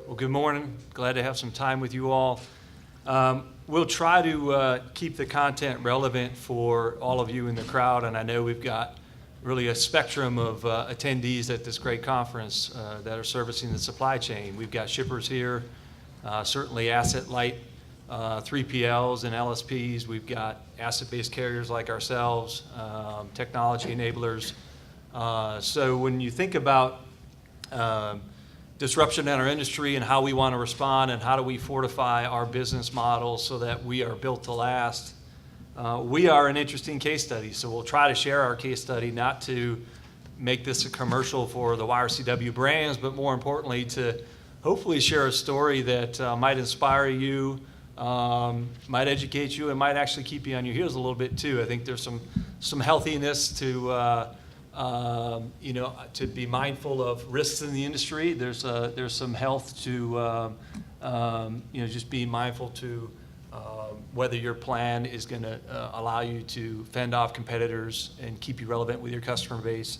Well, good morning. Glad to have some time with you all. We'll try to keep the content relevant for all of you in the crowd, and I know we've got really a spectrum of attendees at this great conference that are servicing the supply chain. We've got shippers here, certainly asset-light 3PLs and LSPs. We've got asset-based carriers like ourselves, technology enablers. So when you think about disruption in our industry and how we want to respond and how do we fortify our business model so that we are built to last, we are an interesting case study. So we'll try to share our case study, not to make this a commercial for the YRCW brands, but more importantly to hopefully share a story that might inspire you, might educate you, and might actually keep you on your heels a little bit too. I think there's some healthiness to to be mindful of risks in the industry. There's some health to just being mindful to whether your plan is going to allow you to fend off competitors and keep you relevant with your customer base.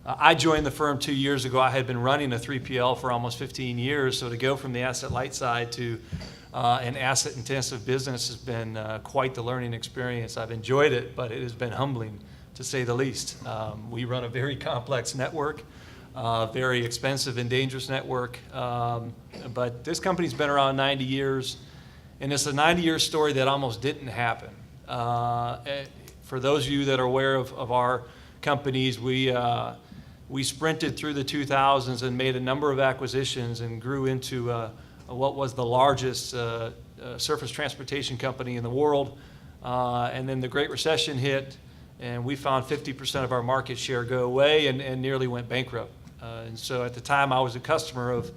I joined the firm 2 years ago. I had been running a 3PL for almost 15 years, so to go from the asset-light side to an asset-intensive business has been quite the learning experience. I've enjoyed it, but it has been humbling, to say the least. We run a very complex network, very expensive and dangerous network, but this company's been around 90 years, and it's a 90-year story that almost didn't happen. For those of you that are aware of our companies, we sprinted through the 2000s and made a number of acquisitions and grew into what was the largest surface transportation company in the world, and then the Great Recession hit, and we found 50% of our market share go away and nearly went bankrupt. And so at the time, I was a customer of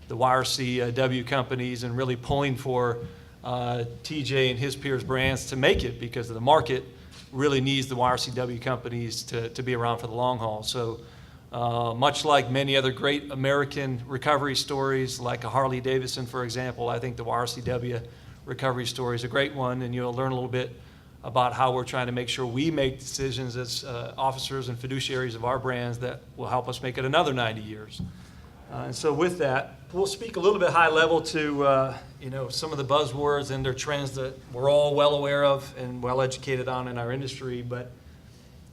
the YRCW companies and really pulling for TJ and his peers' brands to make it, because the market really needs the YRCW companies to be around for the long haul. So much like many other great American recovery stories, like a Harley-Davidson, for example, I think the YRCW recovery story is a great one, and you'll learn a little bit about how we're trying to make sure we make decisions as officers and fiduciaries of our brands that will help us make it another 90 years. And so with that, we'll speak a little bit high level to some of the buzzwords and their trends that we're all well aware of and well educated on in our industry. But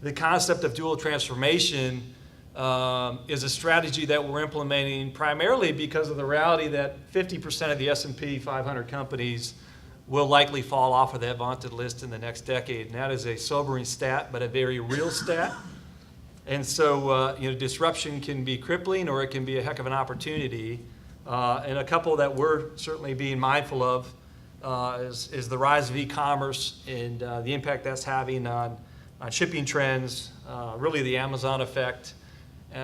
the concept of dual transformation is a strategy that we're implementing primarily because of the reality that 50% of the S&P 500 companies will likely fall off of that vaunted list in the next decade. And that is a sobering stat, but a very real stat. And so, disruption can be crippling, or it can be a heck of an opportunity. And a couple that we're certainly being mindful of is the rise of e-commerce and the impact that's having on shipping trends, really the Amazon effect,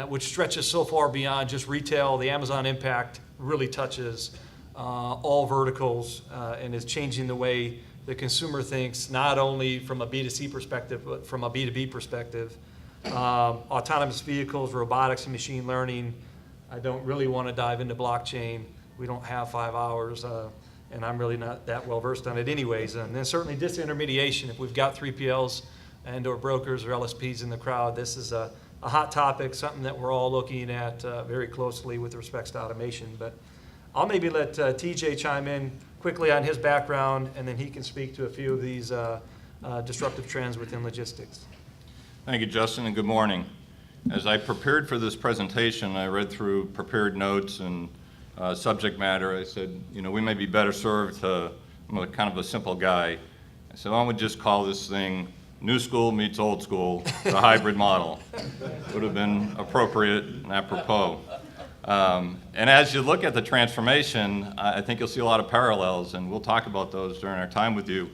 which stretches so far beyond just retail. The Amazon impact really touches all verticals and is changing the way the consumer thinks, not only from a B2C perspective, but from a B2B perspective. Autonomous vehicles, robotics, and machine learning. I don't really want to dive into blockchain. We don't have 5 hours, and I'm really not that well versed on it anyways. And then certainly disintermediation. If we've got 3PLs and or brokers or LSPs in the crowd, this is a hot topic, something that we're all looking at very closely with respect to automation. But I'll maybe let TJ chime in quickly on his background, and then he can speak to a few of these disruptive trends within logistics. Thank you, Justin, and good morning. As I prepared for this presentation, I read through prepared notes and subject matter. I said, we may be better served to, I'm kind of a simple guy. I said, why don't we just call this thing New School Meets Old School, the hybrid model. Would have been appropriate and apropos. And as you look at the transformation, I think you'll see a lot of parallels, and we'll talk about those during our time with you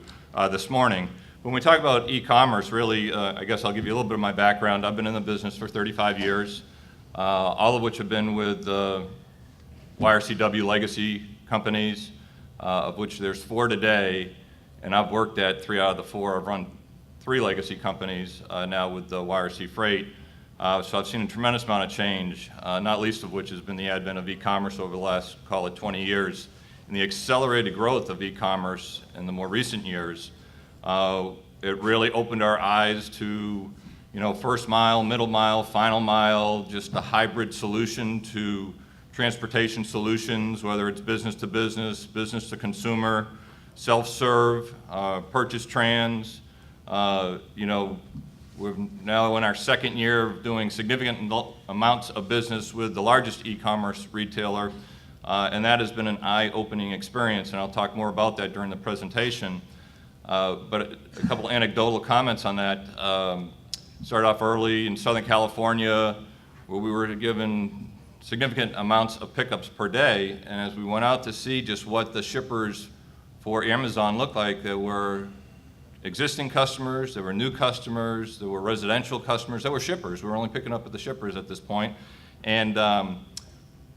this morning. When we talk about e-commerce, really, I guess I'll give you a little bit of my background. I've been in the business for 35 years, all of which have been with YRCW legacy companies, of which there's 4 today, and I've worked at 3 out of the 4. I've run 3 legacy companies now with the YRC Freight. So I've seen a tremendous amount of change, not least of which has been the advent of e-commerce over the last, call it 20 years. And the accelerated growth of e-commerce in the more recent years, it really opened our eyes to, first mile, middle mile, final mile, just a hybrid solution to transportation solutions, whether it's business to business, business to consumer, self-serve, purchase trans. We're now in our second year of doing significant amounts of business with the largest e-commerce retailer, and that has been an eye-opening experience, and I'll talk more about that during the presentation. But a couple anecdotal comments on that. Started off early in Southern California, where we were given significant amounts of pickups per day, and as we went out to see just what the shippers for Amazon looked like, there were existing customers, there were new customers, there were residential customers, there were shippers. We were only picking up at the shippers at this point. And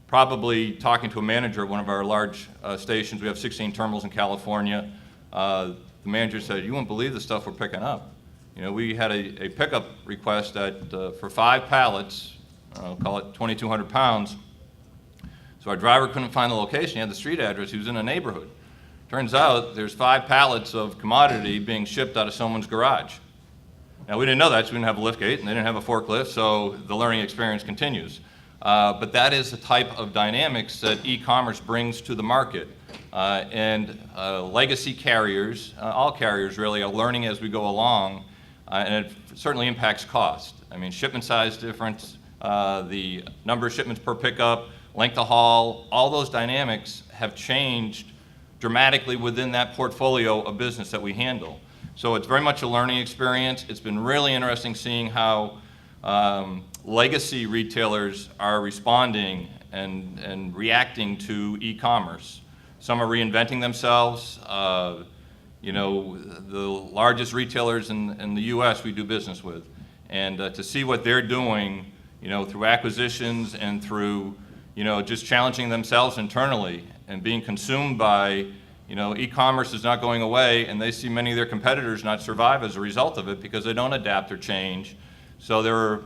probably talking to a manager at one of our large stations, we have 16 terminals in California, the manager said, "You won't believe the stuff we're picking up." We had a pickup request that for 5 pallets, I'll call it 2,200 pounds. So our driver couldn't find the location. He had the street address. He was in a neighborhood. Turns out there's 5 pallets of commodity being shipped out of someone's garage. Now, we didn't know that, so we didn't have a lift gate, and they didn't have a forklift, so the learning experience continues. But that is the type of dynamics that e-commerce brings to the market. And legacy carriers, all carriers really, are learning as we go along, and it certainly impacts cost. I mean, shipment size difference, the number of shipments per pickup, length of haul, all those dynamics have changed dramatically within that portfolio of business that we handle. So it's very much a learning experience. It's been really interesting seeing how legacy retailers are responding and reacting to e-commerce. Some are reinventing themselves. The largest retailers in the U.S. we do business with. And to see what they're doing, through acquisitions and through, just challenging themselves internally and being consumed by, e-commerce is not going away, and they see many of their competitors not survive as a result of it because they don't adapt or change. So they're,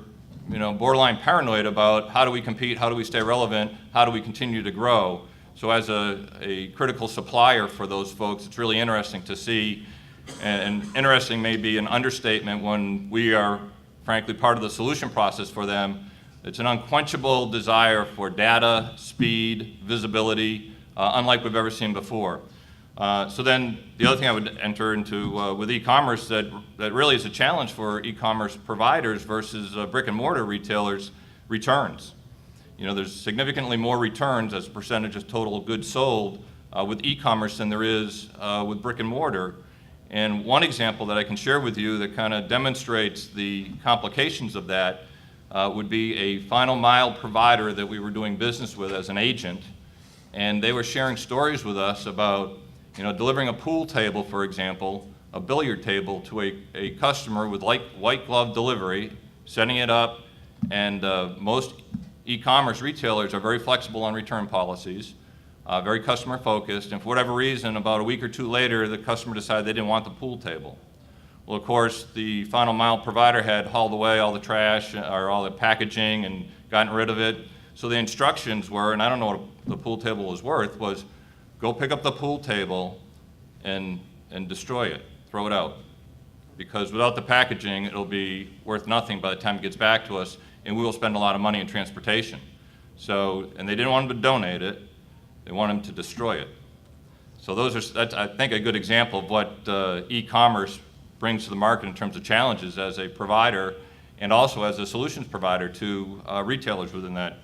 borderline paranoid about how do we compete, how do we stay relevant, how do we continue to grow. So as a critical supplier for those folks, it's really interesting to see, and interesting may be an understatement when we are, frankly, part of the solution process for them. It's an unquenchable desire for data, speed, visibility, unlike we've ever seen before. So then the other thing I would enter into with e-commerce that really is a challenge for e-commerce providers versus brick and mortar retailers, returns. There's significantly more returns as a percentage of total goods sold with e-commerce than there is with brick and mortar. And one example that I can share with you that kind of demonstrates the complications of that would be a final mile provider that we were doing business with as an agent. And they were sharing stories with us about, delivering a pool table, for example, a billiard table to a customer with white glove delivery, setting it up, and most e-commerce retailers are very flexible on return policies, very customer focused, and for whatever reason, about a week or 2 later, the customer decided they didn't want the pool table. Well, of course, the final mile provider had hauled away all the trash or all the packaging and gotten rid of it. So the instructions were, and I don't know what the pool table was worth, was go pick up the pool table and destroy it, throw it out. Because without the packaging, it'll be worth nothing by the time it gets back to us, and we will spend a lot of money in transportation. So, and they didn't want them to donate it, they want them to destroy it. So that's, I think, a good example of what e-commerce brings to the market in terms of challenges as a provider and also as a solutions provider to retailers within that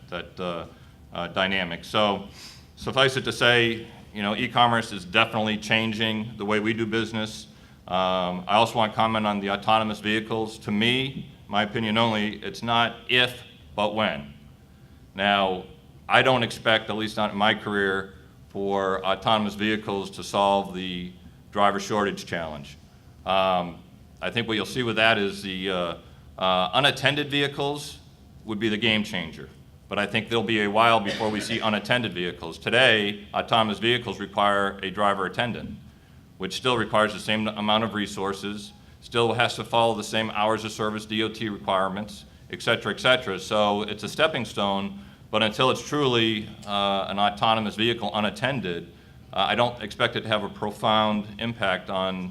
dynamic. So suffice it to say, e-commerce is definitely changing the way we do business. I also want to comment on the autonomous vehicles. To me, my opinion only, it's not if, but when. Now, I don't expect, at least not in my career, for autonomous vehicles to solve the driver shortage challenge. I think what you'll see with that is the unattended vehicles would be the game changer. But I think there'll be a while before we see unattended vehicles. Today, autonomous vehicles require a driver attendant, which still requires the same amount of resources, still has to follow the same hours of service, DOT requirements, et cetera, et cetera. So it's a stepping stone, but until it's truly an autonomous vehicle unattended, I don't expect it to have a profound impact on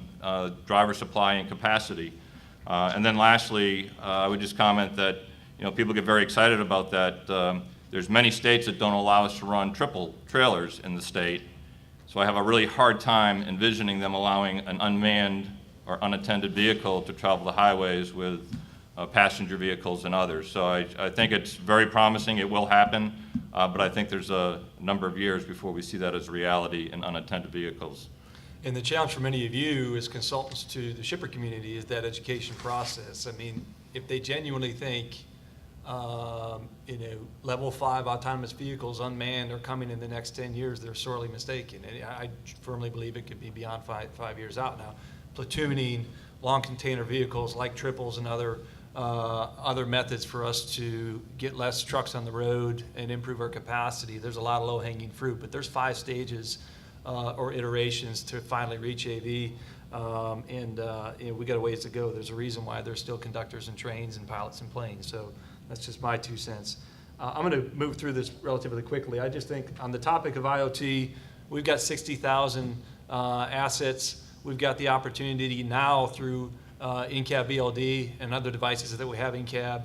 driver supply and capacity. And then lastly, I would just comment that people get very excited about that. There's many states that don't allow us to run triple trailers in the state, so I have a really hard time envisioning them allowing an unmanned or unattended vehicle to travel the highways with passenger vehicles and others. So I think it's very promising. It will happen, but I think there's a number of years before we see that as a reality in unattended vehicles. And the challenge for many of you as consultants to the shipper community is that education process. I mean, if they genuinely think, level 5 autonomous vehicles, unmanned, are coming in the next 10 years, they're sorely mistaken. And I firmly believe it could be beyond five years out now. Platooning, long container vehicles like triples and other methods for us to get less trucks on the road and improve our capacity. There's a lot of low-hanging fruit, but there's 5 stages or iterations to finally reach AV, we got a ways to go. There's a reason why there's still conductors and trains and pilots and planes. So that's just my 2 cents. I'm going to move through this relatively quickly. I just think on the topic of IoT, we've got 60,000 assets. We've got the opportunity now through in-cab BLD and other devices that we have in-cab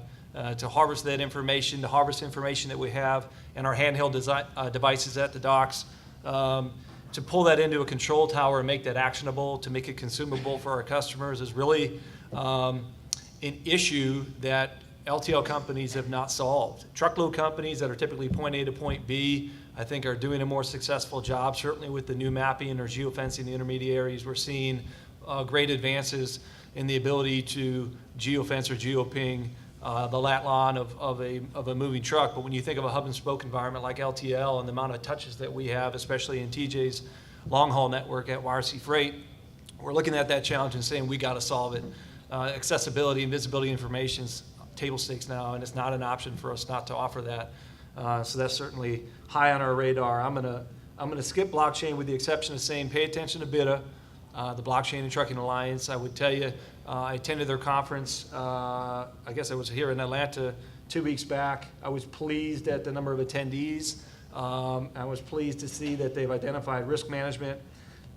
to harvest that information, to harvest information that we have in our handheld devices at the docks, to pull that into a control tower and make that actionable, to make it consumable for our customers is really an issue that LTL companies have not solved. Truckload companies that are typically point A to point B, I think, are doing a more successful job. Certainly with the new mapping or geofencing the intermediaries, we're seeing great advances in the ability to geofence or geoping the lat lawn of a moving truck. But when you think of a hub and spoke environment like LTL and the amount of touches that we have, especially in TJ's long haul network at YRC Freight, we're looking at that challenge and saying we got to solve it. Accessibility and visibility information is table stakes now, and it's not an option for us not to offer that. So that's certainly high on our radar. I'm gonna skip blockchain with the exception of saying pay attention to BITA, the Blockchain and Trucking Alliance. I would tell you, I attended their conference. I guess I was here in Atlanta 2 weeks back. I was pleased at the number of attendees. I was pleased to see that they've identified risk management,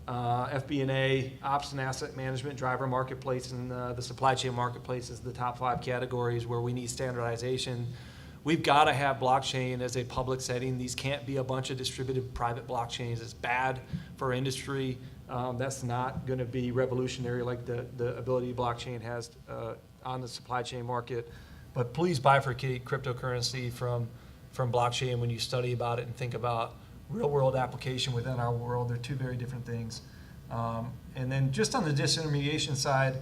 FP&A, ops and asset management, driver marketplace, and the supply chain marketplace as the top 5 categories where we need standardization. We've got to have blockchain as a public setting. These can't be a bunch of distributed private blockchains. It's bad for industry. That's not going to be revolutionary like the ability blockchain has on the supply chain market. But please bifurcate cryptocurrency from blockchain when you study about it and think about real-world application within our world. They're 2 very different things. And then just on the disintermediation side,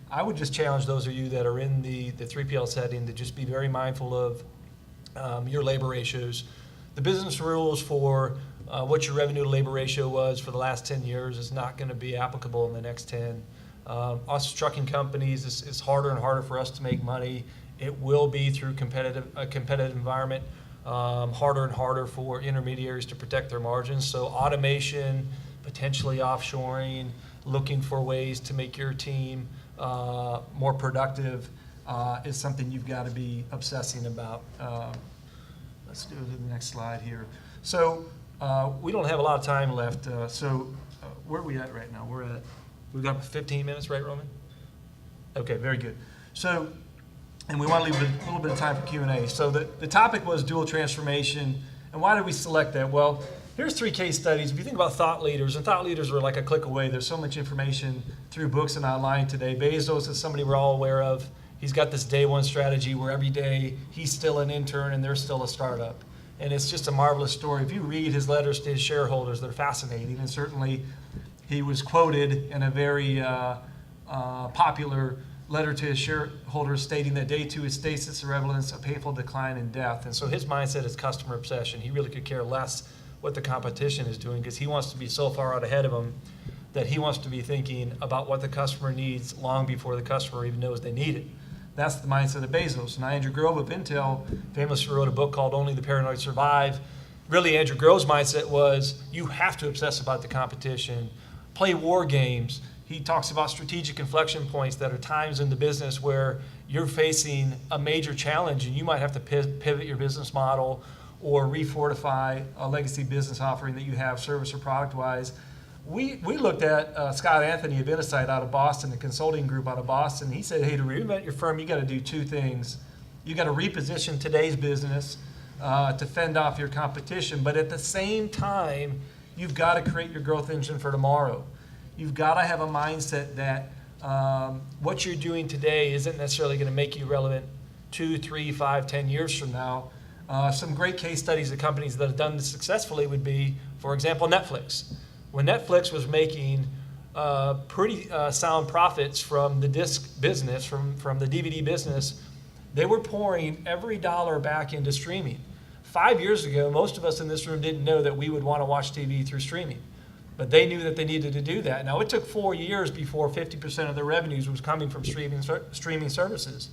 I would just challenge those of you that are in the 3PL setting to just be very mindful of your labor ratios. The business rules for what your revenue to labor ratio was for the last 10 years is not going to be applicable in the next 10. Us trucking companies, it's harder and harder for us to make money. It will be through a competitive environment. Harder and harder for intermediaries to protect their margins. So automation, potentially offshoring, looking for ways to make your team more productive is something you've got to be obsessing about. Let's do the next slide here. So we don't have a lot of time left. Where are we at right now? We've got 15 minutes, right, Roman? Okay, very good. So, and we want to leave a little bit of time for Q&A. So the topic was dual transformation, and why did we select that? Well, here's 3 case studies. If you think about thought leaders, and thought leaders are like a click away. There's so much information through books and online today. Bezos is somebody we're all aware of. He's got this day one strategy where every day he's still an intern and they're still a startup. And it's just a marvelous story. If you read his letters to his shareholders, they're fascinating. And certainly he was quoted in a very popular letter to his shareholders stating that day 2 is stasis, irrelevance, a painful decline, and death. And so his mindset is customer obsession. He really could care less what the competition is doing because he wants to be so far out ahead of them that he wants to be thinking about what the customer needs long before the customer even knows they need it. That's the mindset of Bezos. Now, Andrew Grove of Intel famously wrote a book called Only the Paranoid Survive. Really, Andrew Grove's mindset was you have to obsess about the competition, play war games. He talks about strategic inflection points that are times in the business where you're facing a major challenge and you might have to pivot your business model or refortify a legacy business offering that you have service or product-wise. We looked at Scott Anthony of Insight out of Boston, the consulting group out of Boston. He said, hey, to reinvent your firm, you got to do 2 things. You got to reposition today's business to fend off your competition. But at the same time, you've got to create your growth engine for tomorrow. You've got to have a mindset that what you're doing today isn't necessarily going to make you relevant 2, 3, 5, 10 years from now. Some great case studies of companies that have done this successfully would be, for example, Netflix. When Netflix was making pretty sound profits from the disc business, from the DVD business, they were pouring every dollar back into streaming. 5 years ago, most of us in this room didn't know that we would want to watch TV through streaming, but they knew that they needed to do that. Now, it took 4 years before 50% of their revenues was coming from streaming services.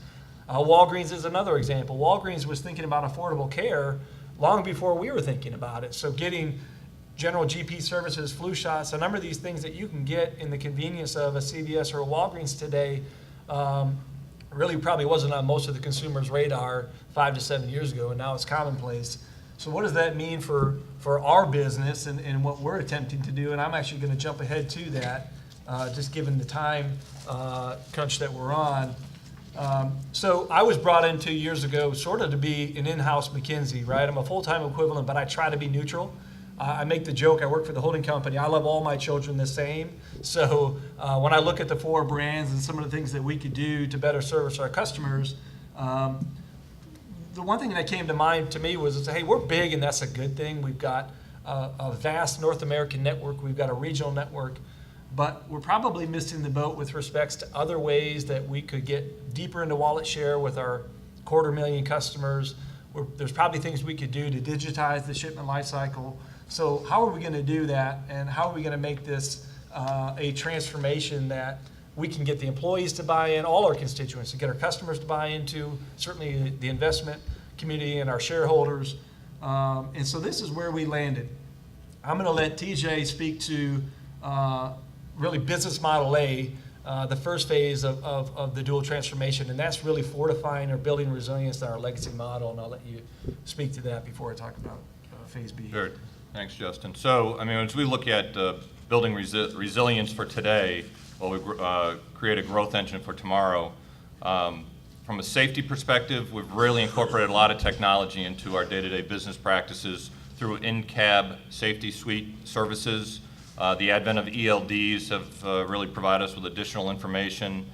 Walgreens is another example. Walgreens was thinking about affordable care long before we were thinking about it. So getting general GP services, flu shots, a number of these things that you can get in the convenience of a CVS or a Walgreens today really probably wasn't on most of the consumers' radar 5 to 7 years ago, and now it's commonplace. So what does that mean for our business and what we're attempting to do? And I'm actually going to jump ahead to that, just given the time crunch that we're on. So I was brought in 2 years ago sort of to be an in-house McKinsey, right? I'm a full-time equivalent, but I try to be neutral. I make the joke, I work for the holding company, I love all my children the same. So when I look at the 4 brands and some of the things that we could do to better service our customers, the one thing that came to mind to me was, hey, we're big and that's a good thing. We've got a vast North American network, we've got a regional network, but we're probably missing the boat with respects to other ways that we could get deeper into wallet share with our 250,000 customers. There's probably things we could do to digitize the shipment life cycle. So how are we going to do that, and how are we going to make this a transformation that we can get the employees to buy in, all our constituents, to get our customers to buy into, certainly the investment community and our shareholders. And so this is where we landed. I'm going to let TJ speak to really business model A, the first phase of the dual transformation, and that's really fortifying or building resilience in our legacy model, and I'll let you speak to that before I talk about phase B. Sure. Thanks, Justin. So, I mean, as we look at building resilience for today, while we create a growth engine for tomorrow, from a safety perspective, we've really incorporated a lot of technology into our day-to-day business practices through in-cab safety suite services. The advent of ELDs have really provided us with additional information.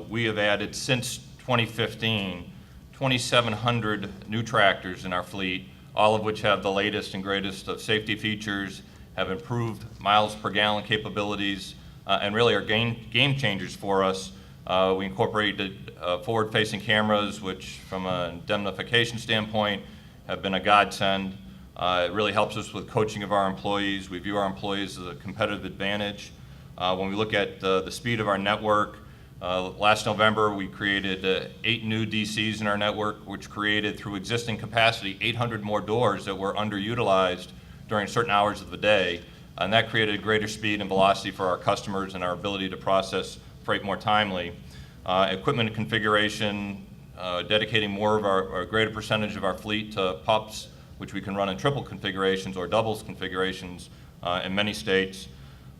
We have added, since 2015, 2,700 new tractors in our fleet, all of which have the latest and greatest of safety features, have improved miles per gallon capabilities, and really are game changers for us. We incorporated forward-facing cameras, which from an indemnification standpoint have been a godsend. It really helps us with coaching of our employees. We view our employees as a competitive advantage. When we look at the speed of our network, last November we created 8 new DCs in our network, which created, through existing capacity, 800 more doors that were underutilized during certain hours of the day. And that created greater speed and velocity for our customers and our ability to process freight more timely. Equipment configuration, dedicating more of our greater percentage of our fleet to pups, which we can run in triple configurations or doubles configurations in many states.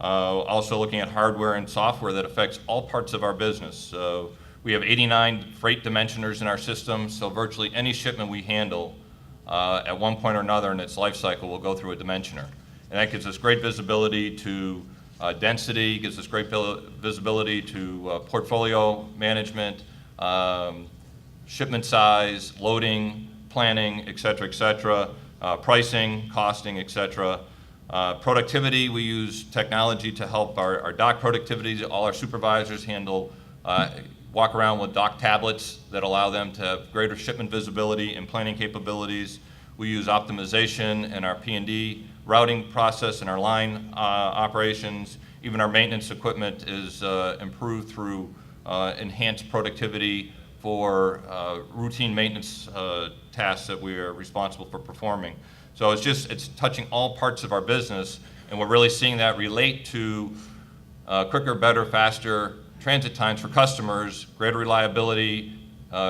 Also looking at hardware and software that affects all parts of our business. So we have 89 freight dimensioners in our system, so virtually any shipment we handle at one point or another in its life cycle will go through a dimensioner. And that gives us great visibility to density, gives us great visibility to portfolio management, shipment size, loading, planning, et cetera, pricing, costing, et cetera. Productivity, we use technology to help our dock productivity. All our supervisors walk around with dock tablets that allow them to have greater shipment visibility and planning capabilities. We use optimization in our P&D routing process and our line operations. Even our maintenance equipment is improved through enhanced productivity for routine maintenance tasks that we are responsible for performing. So it's touching all parts of our business, and we're really seeing that relate to quicker, better, faster transit times for customers, greater reliability,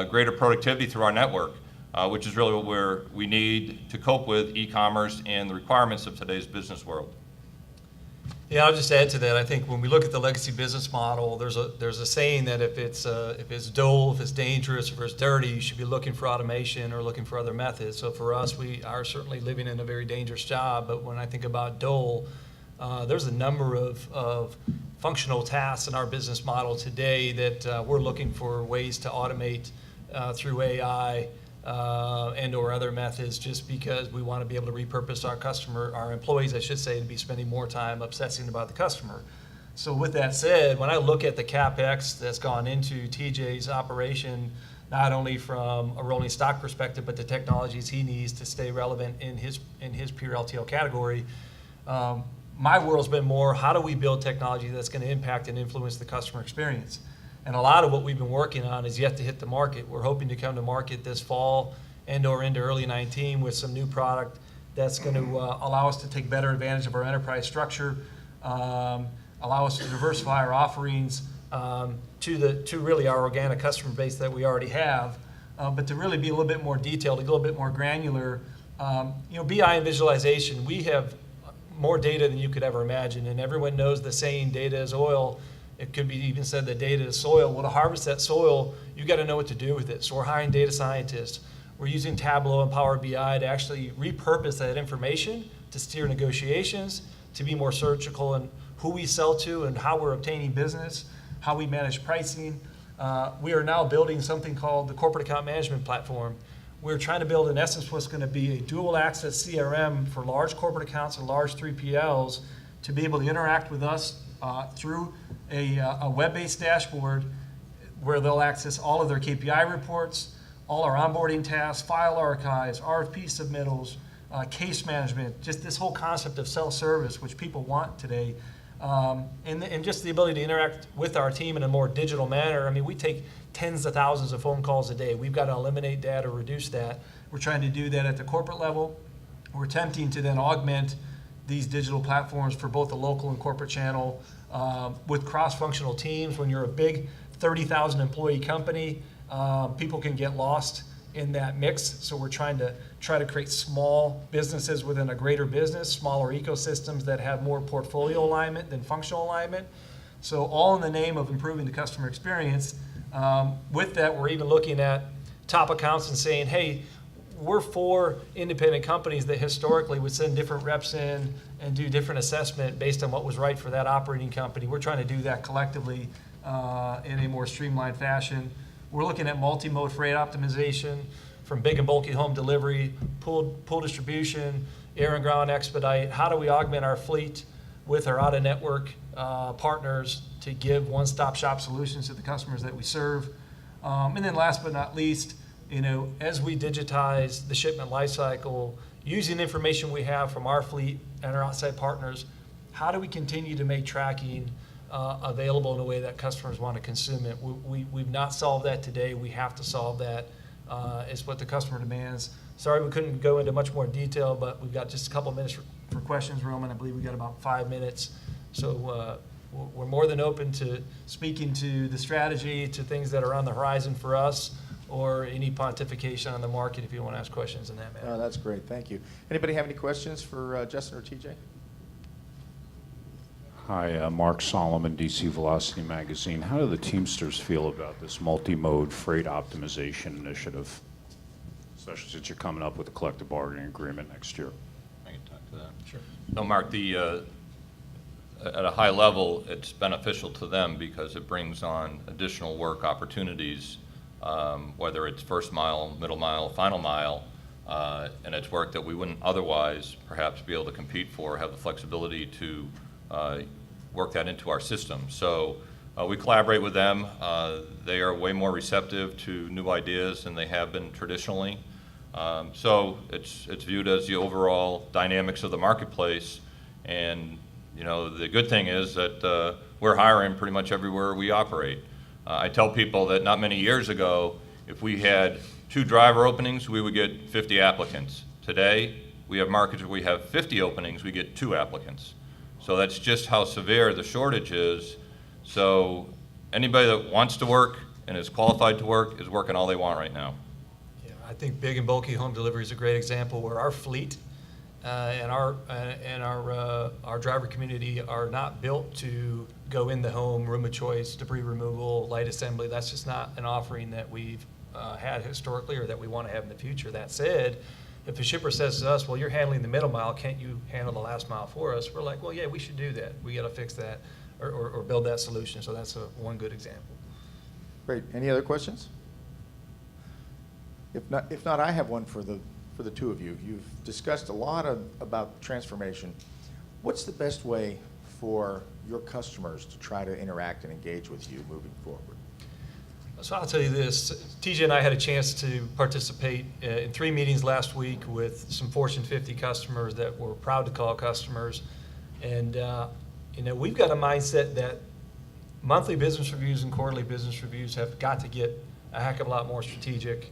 greater productivity through our network, which is really what we need to cope with e-commerce and the requirements of today's business world. Yeah, I'll just add to that. I think when we look at the legacy business model, there's a saying that if it's dull, if it's dangerous, if it's dirty, you should be looking for automation or looking for other methods. So for us, we are certainly living in a very dangerous job. But when I think about dull, there's a number of functional tasks in our business model today that we're looking for ways to automate through AI. And or other methods, just because we want to be able to repurpose our employees, I should say, to be spending more time obsessing about the customer. So with that said, when I look at the CapEx that's gone into TJ's operation, not only from a rolling stock perspective, but the technologies he needs to stay relevant in his pure LTL category, my world's been more, how do we build technology that's going to impact and influence the customer experience? And a lot of what we've been working on is yet to hit the market. We're hoping to come to market this fall and or into early 19 with some new product that's going to allow us to take better advantage of our enterprise structure, allow us to diversify our offerings to really our organic customer base that we already have, but to really be a little bit more detailed, a little bit more granular. BI and visualization, we have more data than you could ever imagine, and everyone knows the saying, data is oil. It could be even said that data is soil. Well, to harvest that soil, you got to know what to do with it. So we're hiring data scientists. We're using Tableau and Power BI to actually repurpose that information to steer negotiations, to be more surgical in who we sell to and how we're obtaining business, how we manage pricing. We are now building something called the Corporate Account Management Platform. We're trying to build, in essence, what's going to be a dual access CRM for large corporate accounts and large 3PLs to be able to interact with us through a web-based dashboard where they'll access all of their KPI reports, all our onboarding tasks, file archives, RFP submittals, case management, just this whole concept of self-service, which people want today, and just the ability to interact with our team in a more digital manner. I mean, we take tens of thousands of phone calls a day. We've got to eliminate that or reduce that. We're trying to do that at the corporate level. We're attempting to then augment these digital platforms for both the local and corporate channel with cross-functional teams. When you're a big 30,000 employee company, people can get lost in that mix. So we're trying to create small businesses within a greater business, smaller ecosystems that have more portfolio alignment than functional alignment. So all in the name of improving the customer experience. With that, we're even looking at top accounts and saying, hey, we're 4 independent companies that historically would send different reps in and do different assessment based on what was right for that operating company. We're trying to do that collectively in a more streamlined fashion. We're looking at multi-mode freight optimization from big and bulky home delivery, pool distribution, air and ground expedite. How do we augment our fleet with our out-of-network partners to give one-stop shop solutions to the customers that we serve? And then last but not least, as we digitize the shipment lifecycle, using information we have from our fleet and our outside partners, how do we continue to make tracking available in a way that customers want to consume it? We've not solved that today. We have to solve that. It's what the customer demands. Sorry we couldn't go into much more detail, but we've got just a couple minutes for questions, Roman. I believe we've got about 5 minutes. So we're more than open to speaking to the strategy, to things that are on the horizon for us, or any pontification on the market if you want to ask questions in that matter. Oh, that's great. Thank you. Anybody have any questions for Justin or TJ? Hi, Mark Solomon, DC Velocity Magazine. How do the Teamsters feel about this multi-mode freight optimization initiative, especially since you're coming up with a collective bargaining agreement next year? I can talk to that. Sure. No, Mark, at a high level, it's beneficial to them because it brings on additional work opportunities, whether it's first mile, middle mile, final mile, and it's work that we wouldn't otherwise perhaps be able to compete for, have the flexibility to work that into our system. So we collaborate with them. They are way more receptive to new ideas than they have been traditionally. So it's viewed as the overall dynamics of the marketplace. And the good thing is that we're hiring pretty much everywhere we operate. I tell people that not many years ago, if we had 2 driver openings, we would get 50 applicants. Today, we have markets where we have 50 openings, we get 2 applicants. So that's just how severe the shortage is. So anybody that wants to work and is qualified to work is working all they want right now. Yeah, I think big and bulky home delivery is a great example where our fleet and our driver community are not built to go in the home, room of choice, debris removal, light assembly. That's just not an offering that we've had historically or that we want to have in the future. That said, if a shipper says to us, well, you're handling the middle mile, can't you handle the last mile for us? We're like, well, yeah, we should do that. We got to fix that or build that solution. So that's one good example. Great. Any other questions? If not, I have one for the two of you. You've discussed a lot about transformation. What's the best way for your customers to try to interact and engage with you moving forward? So I'll tell you this, TJ and I had a chance to participate in 3 meetings last week with some Fortune 50 customers that we're proud to call customers. And we've got a mindset that monthly business reviews and quarterly business reviews have got to get a heck of a lot more strategic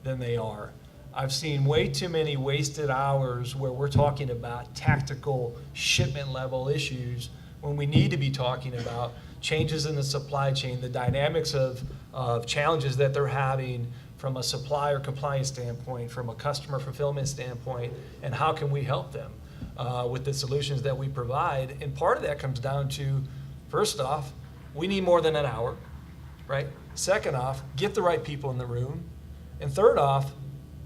than they are. I've seen way too many wasted hours where we're talking about tactical shipment level issues when we need to be talking about changes in the supply chain, the dynamics of challenges that they're having from a supplier compliance standpoint, from a customer fulfillment standpoint, and how can we help them with the solutions that we provide. And part of that comes down to, first off, we need more than an hour, right? Second off, get the right people in the room. And third off,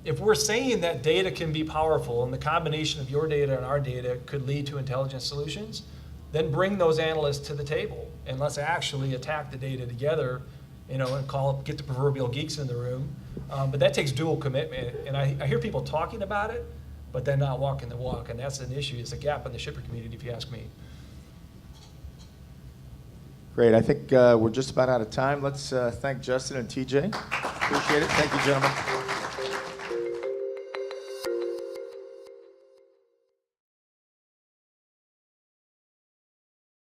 if we're saying that data can be powerful and the combination of your data and our data could lead to intelligent solutions, then bring those analysts to the table and let's actually attack the data together, and get the proverbial geeks in the room. But that takes dual commitment. And I hear people talking about it, but then not walking the walk. And that's an issue. It's a gap in the shipper community, if you ask me. Great. I think we're just about out of time. Let's thank Justin and TJ. Appreciate it. Thank you, gentlemen.